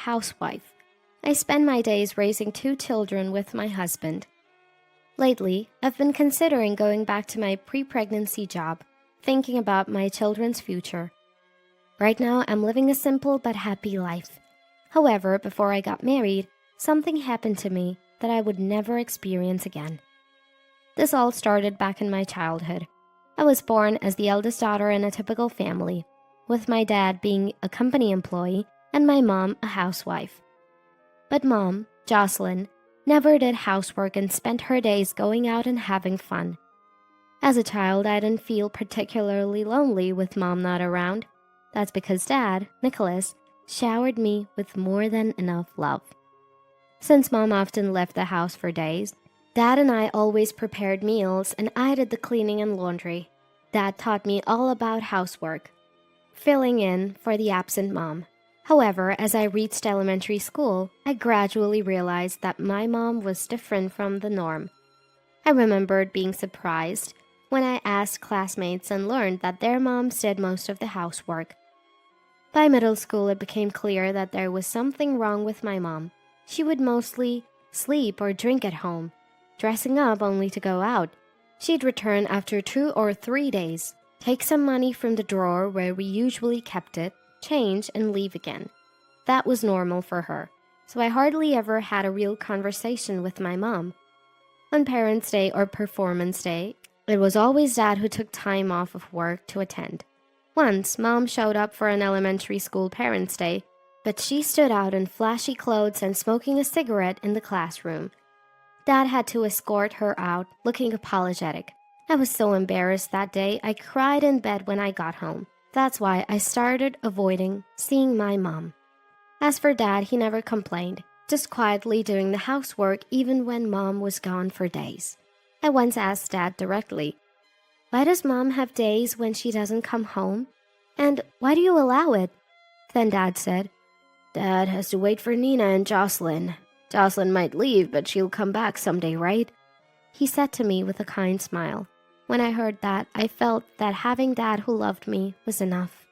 housewife. I spend my days raising 2 children with my husband. Lately, I've been considering going back to my pre-pregnancy job, thinking about my children's future. Right now, I'm living a simple but happy life. However, before I got married, something happened to me that I would never experience again. This all started back in my childhood. I was born as the eldest daughter in a typical family, with my dad being a company employee and my mom a housewife. But Mom, Jocelyn, never did housework and spent her days going out and having fun. As a child, I didn't feel particularly lonely with Mom not around. That's because Dad, Nicholas, showered me with more than enough love. Since Mom often left the house for days, Dad and I always prepared meals and I did the cleaning and laundry. Dad taught me all about housework, filling in for the absent mom. However, as I reached elementary school, I gradually realized that my mom was different from the norm. I remembered being surprised when I asked classmates and learned that their moms did most of the housework. By middle school, it became clear that there was something wrong with my mom. She would mostly sleep or drink at home, dressing up only to go out. She'd return after 2 or 3 days, take some money from the drawer where we usually kept it, change, and leave again. That was normal for her, so I hardly ever had a real conversation with my mom. On Parents' Day or Performance Day, it was always Dad who took time off of work to attend. Once, Mom showed up for an elementary school Parents' Day, but she stood out in flashy clothes and smoking a cigarette in the classroom. Dad had to escort her out, looking apologetic. I was so embarrassed that day, I cried in bed when I got home. That's why I started avoiding seeing my mom. As for Dad, he never complained, just quietly doing the housework even when Mom was gone for days. I once asked Dad directly, "Why does Mom have days when she doesn't come home? And why do you allow it?" Then Dad said, "Dad has to wait for Nina and Jocelyn. Jocelyn might leave, but she'll come back someday, right?" He said to me with a kind smile. When I heard that, I felt that having Dad who loved me was enough.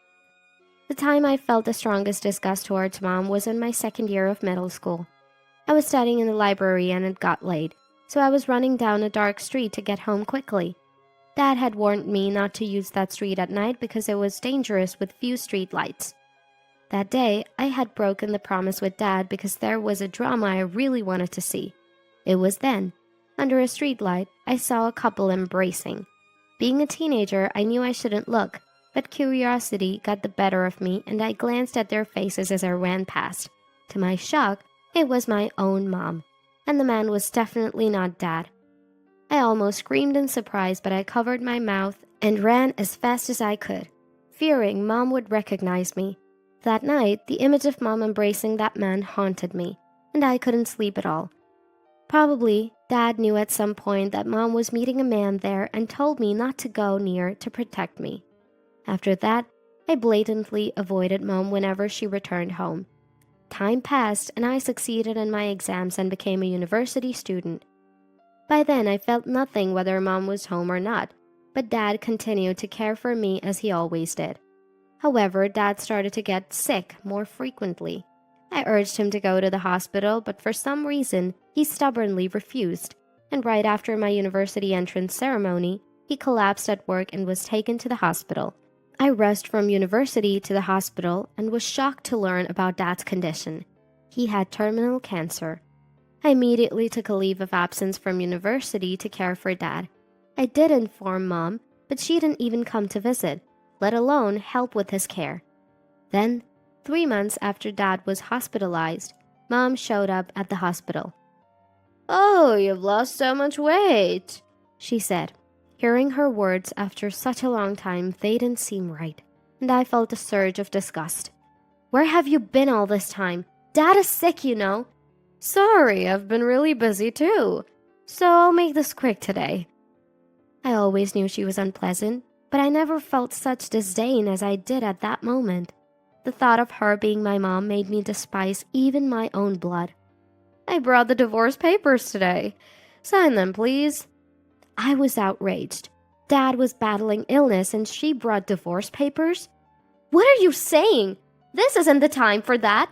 The time I felt the strongest disgust towards Mom was in my second year of middle school. I was studying in the library and it got late, so I was running down a dark street to get home quickly. Dad had warned me not to use that street at night because it was dangerous with few street lights. That day, I had broken the promise with Dad because there was a drama I really wanted to see. It was then, under a streetlight, I saw a couple embracing. Being a teenager, I knew I shouldn't look, but curiosity got the better of me and I glanced at their faces as I ran past. To my shock, it was my own mom, and the man was definitely not Dad. I almost screamed in surprise, but I covered my mouth and ran as fast as I could, fearing Mom would recognize me. That night, the image of Mom embracing that man haunted me, and I couldn't sleep at all. Probably, Dad knew at some point that Mom was meeting a man there and told me not to go near to protect me. After that, I blatantly avoided Mom whenever she returned home. Time passed and I succeeded in my exams and became a university student. By then, I felt nothing whether Mom was home or not, but Dad continued to care for me as he always did. However, Dad started to get sick more frequently. I urged him to go to the hospital, but for some reason, he stubbornly refused, and right after my university entrance ceremony, he collapsed at work and was taken to the hospital. I rushed from university to the hospital and was shocked to learn about Dad's condition. He had terminal cancer. I immediately took a leave of absence from university to care for Dad. I did inform Mom, but she didn't even come to visit, let alone help with his care. Then, 3 months after Dad was hospitalized, Mom showed up at the hospital. "Oh, you've lost so much weight," she said. Hearing her words after such a long time, they didn't seem right, and I felt a surge of disgust. "Where have you been all this time? Dad is sick, you know." "Sorry, I've been really busy too, so I'll make this quick today." I always knew she was unpleasant, but I never felt such disdain as I did at that moment. The thought of her being my mom made me despise even my own blood. "I brought the divorce papers today. Sign them, please." I was outraged. Dad was battling illness and she brought divorce papers? "What are you saying? This isn't the time for that."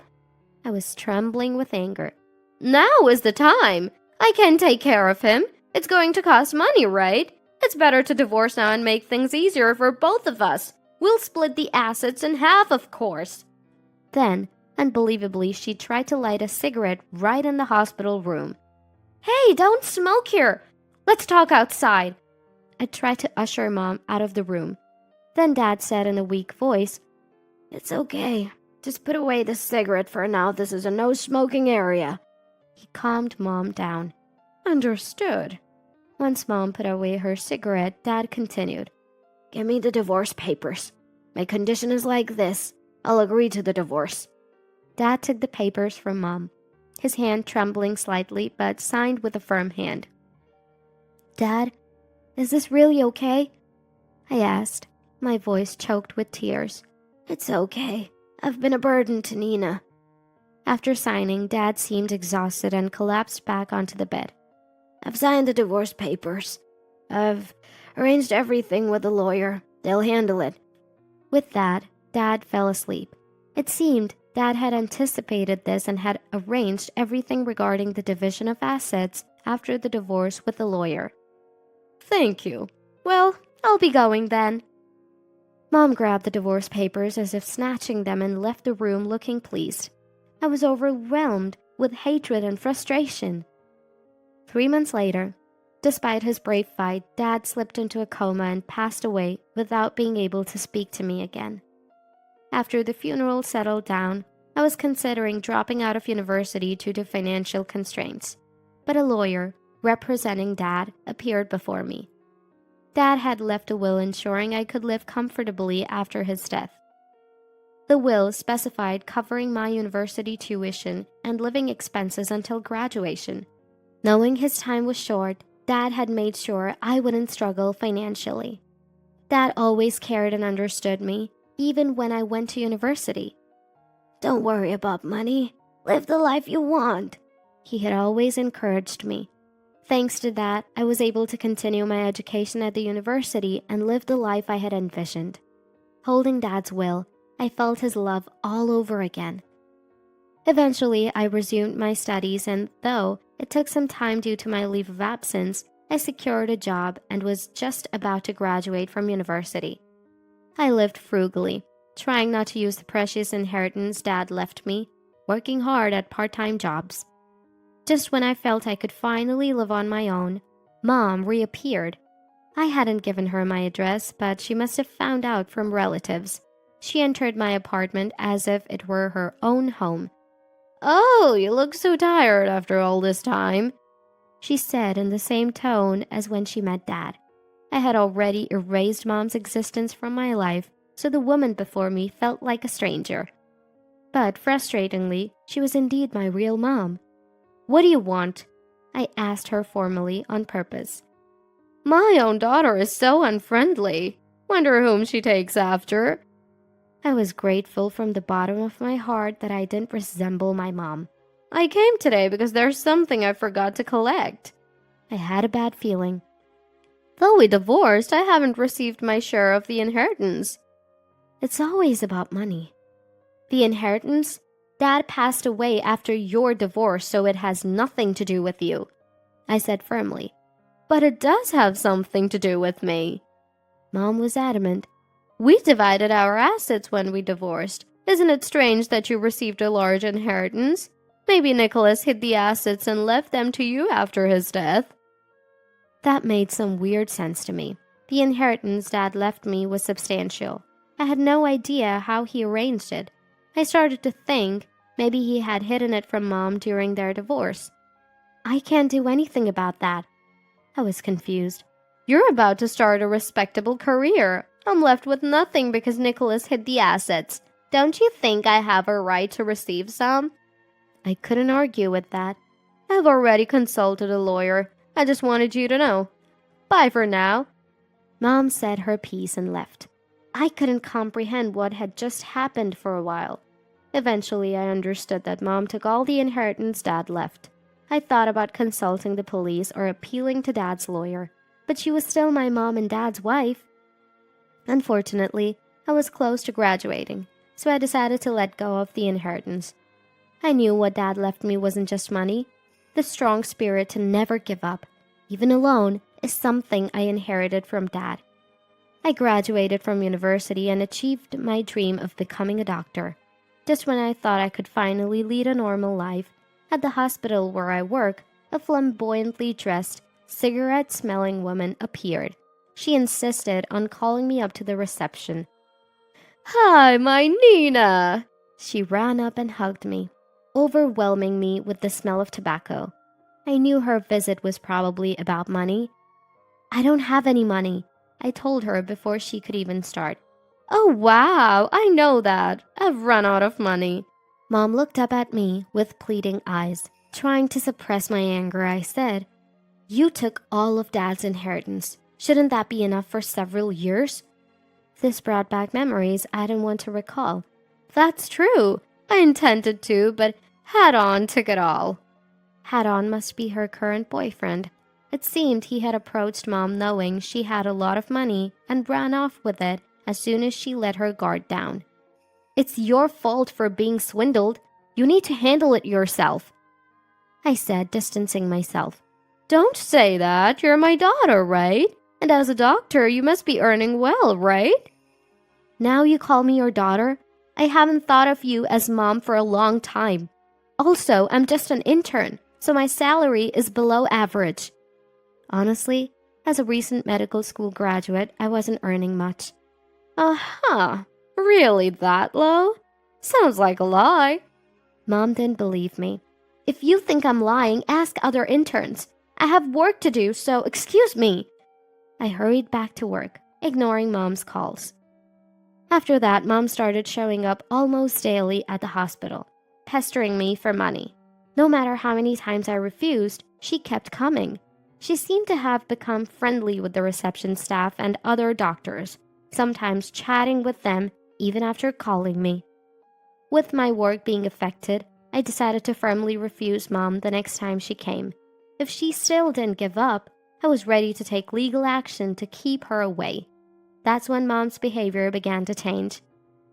I was trembling with anger. Now is the time! I can take care of him. It's going to cost money, right? It's better to divorce now and make things easier for both of us. We'll split the assets in half, of course. Then, unbelievably, she tried to light a cigarette right in the hospital room. Hey, don't smoke here! Let's talk outside. I tried to usher Mom out of the room. Then Dad said in a weak voice, It's okay. Just put away the cigarette for now. This is a no-smoking area. He calmed Mom down. Understood. Once Mom put away her cigarette, Dad continued. Give me the divorce papers. My condition is like this. I'll agree to the divorce. Dad took the papers from Mom, his hand trembling slightly but signed with a firm hand. Dad, is this really okay? I asked, my voice choked with tears. It's okay. I've been a burden to Nina. After signing, Dad seemed exhausted and collapsed back onto the bed. I've signed the divorce papers. I've arranged everything with the lawyer. They'll handle it. With that, Dad fell asleep. It seemed Dad had anticipated this and had arranged everything regarding the division of assets after the divorce with the lawyer. Thank you. Well, I'll be going then. Mom grabbed the divorce papers as if snatching them and left the room looking pleased. I was overwhelmed with hatred and frustration. 3 months later, despite his brave fight, Dad slipped into a coma and passed away without being able to speak to me again. After the funeral settled down, I was considering dropping out of university due to financial constraints, but a lawyer representing Dad appeared before me. Dad had left a will ensuring I could live comfortably after his death. The will specified covering my university tuition and living expenses until graduation. Knowing his time was short, Dad had made sure I wouldn't struggle financially. Dad always cared and understood me, even when I went to university. Don't worry about money. Live the life you want. He had always encouraged me. Thanks to that, I was able to continue my education at the university and live the life I had envisioned. Holding Dad's will, I felt his love all over again. Eventually, I resumed my studies and, though it took some time due to my leave of absence, I secured a job and was just about to graduate from university. I lived frugally, trying not to use the precious inheritance Dad left me, working hard at part-time jobs. Just when I felt I could finally live on my own, Mom reappeared. I hadn't given her my address, but she must have found out from relatives. She entered my apartment as if it were her own home. Oh, you look so tired after all this time, she said in the same tone as when she met Dad. I had already erased Mom's existence from my life, so the woman before me felt like a stranger. But frustratingly, she was indeed my real mom. What do you want? I asked her formally on purpose. My own daughter is so unfriendly. Wonder whom she takes after. I was grateful from the bottom of my heart that I didn't resemble my mom. I came today because there's something I forgot to collect. I had a bad feeling. Though we divorced, I haven't received my share of the inheritance. It's always about money. The inheritance? Dad passed away after your divorce, so it has nothing to do with you, I said firmly. But it does have something to do with me. Mom was adamant. We divided our assets when we divorced. Isn't it strange that you received a large inheritance? Maybe Nicholas hid the assets and left them to you after his death. That made some weird sense to me. The inheritance Dad left me was substantial. I had no idea how he arranged it. I started to think maybe he had hidden it from Mom during their divorce. I can't do anything about that. I was confused. You're about to start a respectable career. I'm left with nothing because Nicholas hid the assets. Don't you think I have a right to receive some? I couldn't argue with that. I've already consulted a lawyer. I just wanted you to know. Bye for now. Mom said her piece and left. I couldn't comprehend what had just happened for a while. Eventually, I understood that Mom took all the inheritance Dad left. I thought about consulting the police or appealing to Dad's lawyer, but she was still my mom and Dad's wife. Unfortunately, I was close to graduating, so I decided to let go of the inheritance. I knew what Dad left me wasn't just money. The strong spirit to never give up, even alone, is something I inherited from Dad. I graduated from university and achieved my dream of becoming a doctor. Just when I thought I could finally lead a normal life, at the hospital where I work, a flamboyantly dressed, cigarette-smelling woman appeared. She insisted on calling me up to the reception. "Hi, my Nina!" She ran up and hugged me, overwhelming me with the smell of tobacco. I knew her visit was probably about money. "I don't have any money," I told her before she could even start. "Oh wow, I know that. I've run out of money." Mom looked up at me with pleading eyes. Trying to suppress my anger, I said, "You took all of Dad's inheritance. Shouldn't that be enough for several years?" This brought back memories I didn't want to recall. "That's true. I intended to, but Head-On took it all." Head-On must be her current boyfriend. It seemed he had approached Mom knowing she had a lot of money and ran off with it as soon as she let her guard down. "It's your fault for being swindled. You need to handle it yourself," I said, distancing myself. "Don't say that. You're my daughter, right? And as a doctor, you must be earning well, right?" "Now you call me your daughter? I haven't thought of you as Mom for a long time. Also, I'm just an intern, so my salary is below average." Honestly, as a recent medical school graduate, I wasn't earning much. "Uh-huh. Really that low? Sounds like a lie." Mom didn't believe me. "If you think I'm lying, ask other interns. I have work to do, so excuse me." I hurried back to work, ignoring Mom's calls. After that, Mom started showing up almost daily at the hospital, pestering me for money. No matter how many times I refused, she kept coming. She seemed to have become friendly with the reception staff and other doctors, sometimes chatting with them even after calling me. With my work being affected, I decided to firmly refuse Mom the next time she came. If she still didn't give up, I was ready to take legal action to keep her away. That's when Mom's behavior began to change.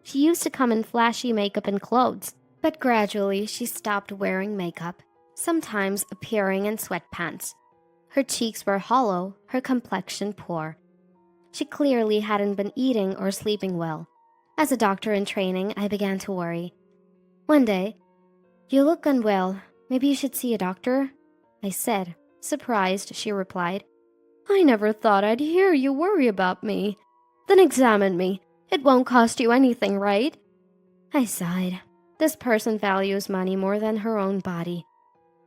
She used to come in flashy makeup and clothes, but gradually she stopped wearing makeup, sometimes appearing in sweatpants. Her cheeks were hollow, her complexion poor. She clearly hadn't been eating or sleeping well. As a doctor in training, I began to worry. One day, "You look unwell. Maybe you should see a doctor," I said. Surprised, she replied, "I never thought I'd hear you worry about me. Then examine me. It won't cost you anything, right?" I sighed. This person values money more than her own body.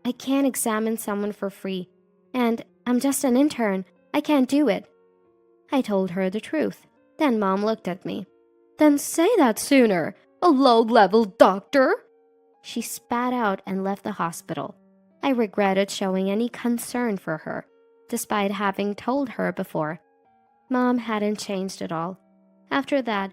I can't examine someone for free, and I'm just an intern. I can't do it. I told her the truth. Then Mom looked at me. "Then say that sooner, a low-level doctor!" She spat out and left the hospital. I regretted showing any concern for her, despite having told her before. Mom hadn't changed at all. After that,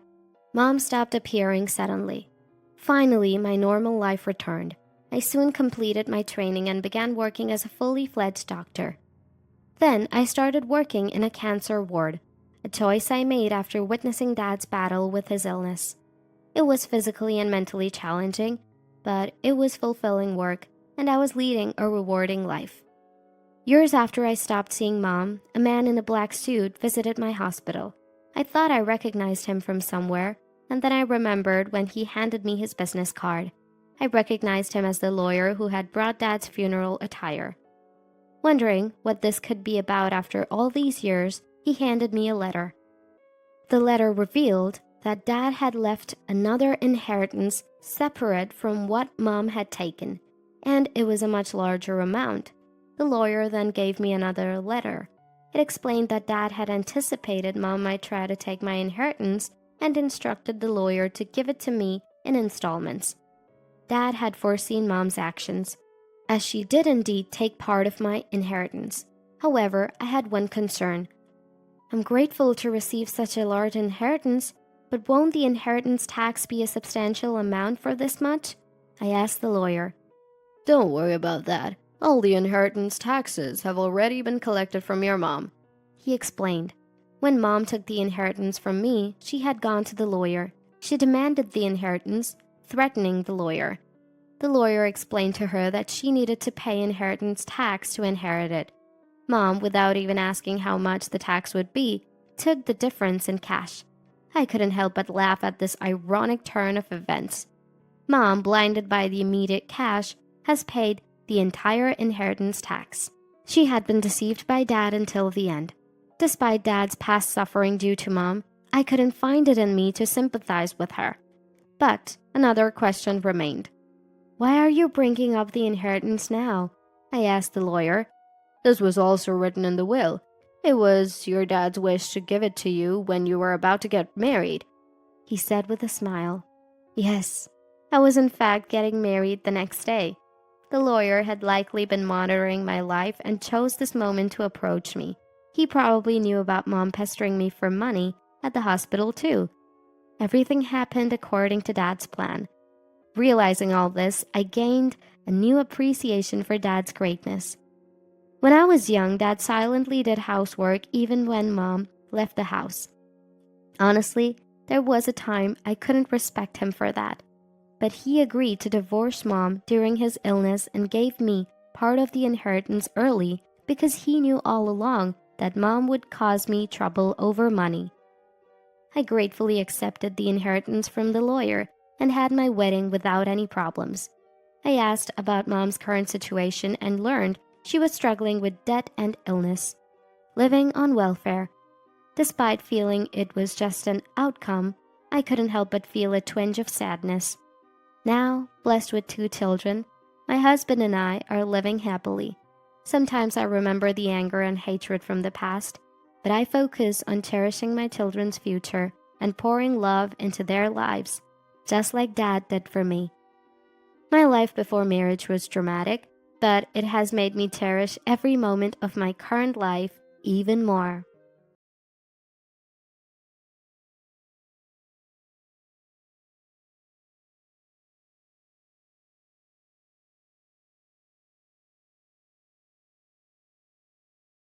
Mom stopped appearing suddenly. Finally, my normal life returned. I soon completed my training and began working as a fully fledged doctor. Then I started working in a cancer ward, a choice I made after witnessing Dad's battle with his illness. It was physically and mentally challenging, but it was fulfilling work, and I was leading a rewarding life. Years after I stopped seeing Mom, a man in a black suit visited my hospital. I thought I recognized him from somewhere, and then I remembered when he handed me his business card. I recognized him as the lawyer who had brought Dad's funeral attire. Wondering what this could be about after all these years, he handed me a letter. The letter revealed that Dad had left another inheritance separate from what Mom had taken, and it was a much larger amount. The lawyer then gave me another letter. It explained that Dad had anticipated Mom might try to take my inheritance and instructed the lawyer to give it to me in installments. Dad had foreseen Mom's actions, as she did indeed take part of my inheritance. However, I had one concern. "I'm grateful to receive such a large inheritance, but won't the inheritance tax be a substantial amount for this much?" I asked the lawyer. "Don't worry about that. All the inheritance taxes have already been collected from your mom," he explained. When Mom took the inheritance from me, she had gone to the lawyer. She demanded the inheritance, threatening the lawyer. The lawyer explained to her that she needed to pay inheritance tax to inherit it. Mom, without even asking how much the tax would be, took the difference in cash. I couldn't help but laugh at this ironic turn of events. Mom, blinded by the immediate cash, has paid the entire inheritance tax. She had been deceived by Dad until the end. Despite Dad's past suffering due to Mom, I couldn't find it in me to sympathize with her. But another question remained. Why are you bringing up the inheritance now? I asked the lawyer. This was also written in the will. It was your dad's wish to give it to you when you were about to get married, he said with a smile. Yes, I was in fact getting married the next day. The lawyer had likely been monitoring my life and chose this moment to approach me. He probably knew about Mom pestering me for money at the hospital too. Everything happened according to Dad's plan. Realizing all this, I gained a new appreciation for Dad's greatness. When I was young, Dad silently did housework even when Mom left the house. Honestly, there was a time I couldn't respect him for that. But he agreed to divorce Mom during his illness and gave me part of the inheritance early because he knew all along that Mom would cause me trouble over money. I gratefully accepted the inheritance from the lawyer and had my wedding without any problems. I asked about Mom's current situation and learned she was struggling with debt and illness, living on welfare. Despite feeling it was just an outcome, I couldn't help but feel a twinge of sadness. Now, blessed with 2 children, my husband and I are living happily. Sometimes I remember the anger and hatred from the past, but I focus on cherishing my children's future and pouring love into their lives, just like Dad did for me. My life before marriage was dramatic, but it has made me cherish every moment of my current life even more.